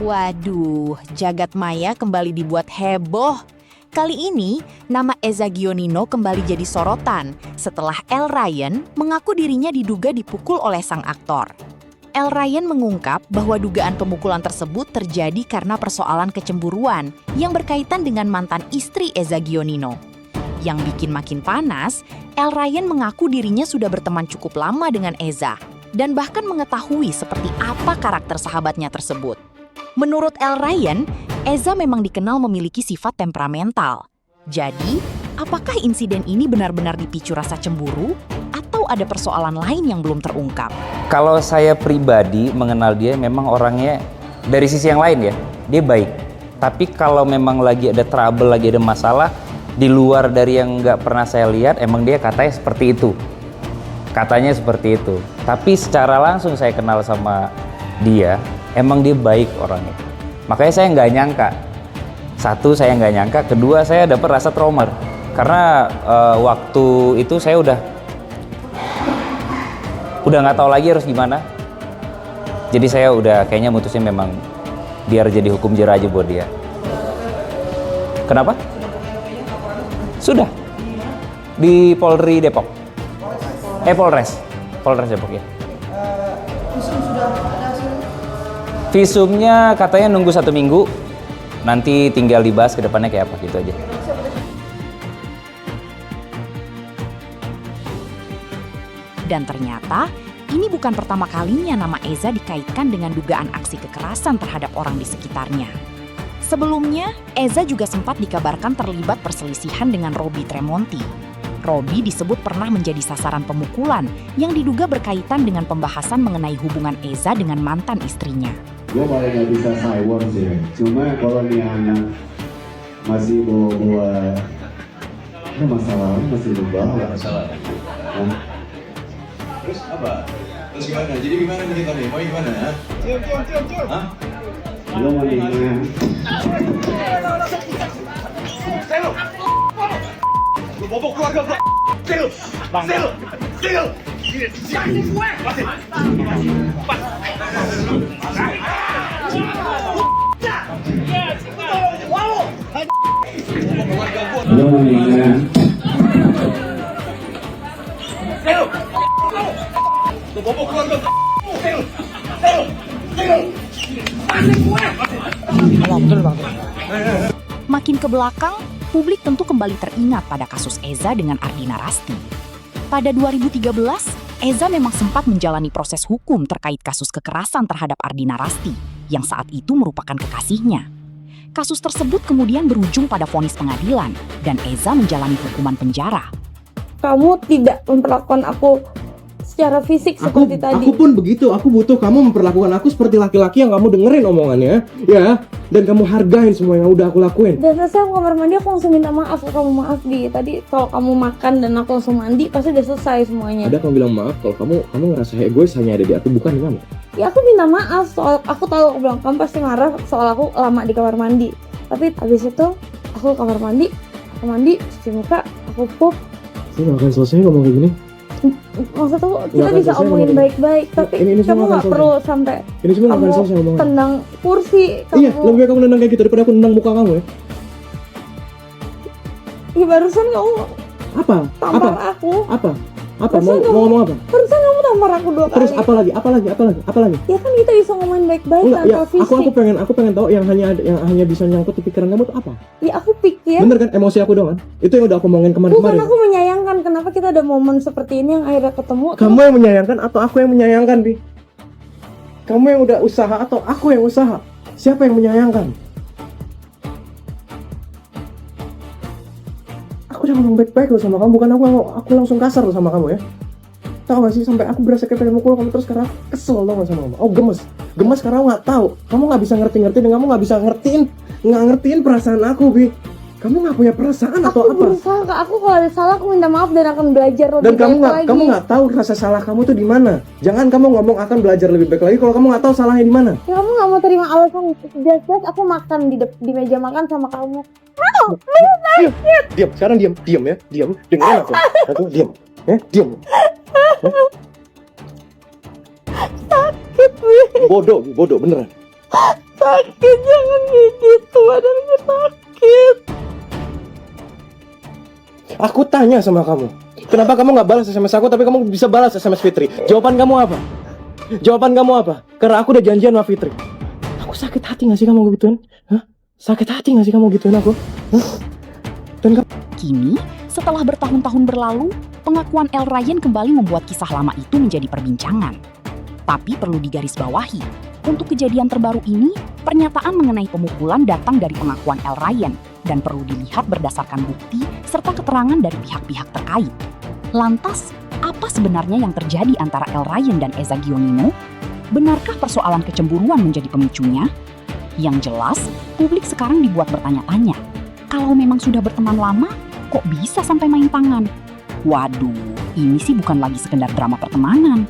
Waduh, jagat maya kembali dibuat heboh. Kali ini, nama Eza Gionino kembali jadi sorotan setelah Elle Ryan mengaku dirinya diduga dipukul oleh sang aktor. Elle Ryan mengungkap bahwa dugaan pemukulan tersebut terjadi karena persoalan kecemburuan yang berkaitan dengan mantan istri Eza Gionino. Yang bikin makin panas, Elle Ryan mengaku dirinya sudah berteman cukup lama dengan Eza dan bahkan mengetahui seperti apa karakter sahabatnya tersebut. Menurut Elle Ryan, Eza memang dikenal memiliki sifat temperamental. Jadi, apakah insiden ini benar-benar dipicu rasa cemburu atau ada persoalan lain yang belum terungkap? Kalau saya pribadi mengenal dia memang orangnya dari sisi yang lain ya, dia baik. Tapi kalau memang lagi ada trouble, lagi ada masalah, di luar dari yang nggak pernah saya lihat, emang dia katanya seperti itu. Katanya seperti itu. Tapi secara langsung saya kenal sama dia, emang dia baik orangnya. Makanya saya nggak nyangka. Satu, saya nggak nyangka. Kedua, saya dapat rasa trauma. Karena waktu itu saya udah nggak tahu lagi harus gimana. Jadi saya udah kayaknya mutusin memang biar jadi hukum jerah aja buat dia. Kenapa? Sudah. Di Polri Depok. Polres Depok ya. Visumnya katanya nunggu 1 minggu, nanti tinggal dibahas ke depannya kayak apa gitu aja. Dan ternyata, ini bukan pertama kalinya nama Eza dikaitkan dengan dugaan aksi kekerasan terhadap orang di sekitarnya. Sebelumnya, Eza juga sempat dikabarkan terlibat perselisihan dengan Robby Tremonti. Robby disebut pernah menjadi sasaran pemukulan yang diduga berkaitan dengan pembahasan mengenai hubungan Eza dengan mantan istrinya. Gue paling nggak bisa cyber sih, cuma kalau nih anak masih bawa masalahnya masih berbawa. Masalah. Terus apa? Terus gimana? Jadi gimana nih kita nih? Mau gimana? Cium. Hah? Lo mau gimana? Lu bobok keluarga gua. Sel. Lo mau gimana? Lu bobok keluarga gua. Sel. Makin ke belakang, publik tentu kembali teringat pada kasus Eza dengan Ardina Rasti. Pada 2013, Eza memang sempat menjalani proses hukum terkait kasus kekerasan terhadap Ardina Rasti, yang saat itu merupakan kekasihnya. Kasus tersebut kemudian berujung pada vonis pengadilan, dan Eza menjalani hukuman penjara. Kamu tidak memperlakukan aku secara fisik seperti tadi. Aku pun begitu, aku butuh kamu memperlakukan aku seperti laki-laki yang kamu dengerin omongannya, ya, dan kamu hargain semua yang udah aku lakuin. Dan selesai aku kamar mandi, aku langsung minta maaf ke kamu. Maaf Di, tadi kalau kamu makan dan aku langsung mandi, pasti udah selesai semuanya. Ada kamu bilang maaf kalau kamu ngerasa egois hanya ada di aku, bukan di kamu. Ya aku minta maaf soal, aku tahu aku bilang kamu pasti marah soal aku lama di kamar mandi. Tapi habis itu aku ke kamar mandi, aku mandi, cuci muka, aku pup. Saya gak akan selesai ngomong kayak gini. Maksud aku kita bisa omongin baik-baik, tapi ini kamu gak perlu sampai ini semua gak akan kamu selesai ngomongnya. tendang kursi. Iya, lebih baik kamu nendang kayak gitu daripada aku nendang muka kamu ya. Ya barusan kamu Apa? tampar aku. Apa? Mau ngomong apa? Barusan kamu tampar aku 2 kali. Terus apa lagi? Ya kan kita bisa ngomongin baik-baik Enggak, ya, tanpa fisik. aku pengen tahu yang hanya bisa nyangkut di pikiran kamu tuh apa? Ya aku pikir Bener kan emosi aku doang kan? Itu yang udah aku omongin bukan kemarin. aku menyayangkan kenapa kita ada momen seperti ini yang akhirnya ketemu. Kamu yang menyayangkan atau aku yang menyayangkan, Bi? Kamu yang udah usaha atau aku yang usaha? Siapa yang menyayangkan? Aku udah ngomong baik-baik loh sama kamu, bukan aku langsung kasar loh sama kamu ya. Tahu gak sih, sampai aku berasa kayak pengen mukul kamu terus karena aku kesel tau gak sama kamu. Oh gemes karena aku gak tahu. Kamu gak bisa ngerti-ngerti dan kamu gak bisa ngertiin perasaan aku, Bi. Kamu gak punya perasaan atau Aku apa? berusaha, aku kalau ada salah aku minta maaf dan akan belajar lebih Dan baik lagi. kamu nggak tahu rasa salah kamu tuh di mana. Jangan kamu ngomong akan belajar lebih baik lagi kalau kamu nggak tahu salahnya di mana. Ya kamu nggak mau terima alasan jelas-jelas aku makan di meja makan sama kamu. Diam, sekarang diam ya, diam. Dengerin aku diam, diam. Sakit, Wi. Bodoh beneran. sakit, jangan gitu, badanku sakit. Aku tanya sama kamu, kenapa kamu nggak balas SMS aku tapi kamu bisa balas SMS Fitri? Jawaban kamu apa? Jawaban kamu apa? Karena aku udah janjian sama Fitri. Aku sakit hati nggak sih kamu gituin? Hah? Sakit hati nggak sih kamu gituin aku? Hah? Dan Kini, setelah bertahun-tahun berlalu, pengakuan El Ryan kembali membuat kisah lama itu menjadi perbincangan. Tapi perlu digarisbawahi, untuk kejadian terbaru ini, pernyataan mengenai pemukulan datang dari pengakuan El Ryan dan perlu dilihat berdasarkan bukti serta keterangan dari pihak-pihak terkait. Lantas, apa sebenarnya yang terjadi antara El Ryan dan Eza Gionino? Benarkah persoalan kecemburuan menjadi pemicunya? Yang jelas, publik sekarang dibuat bertanya-tanya. Kalau memang sudah berteman lama, kok bisa sampai main tangan? Waduh, ini sih bukan lagi sekedar drama pertemanan,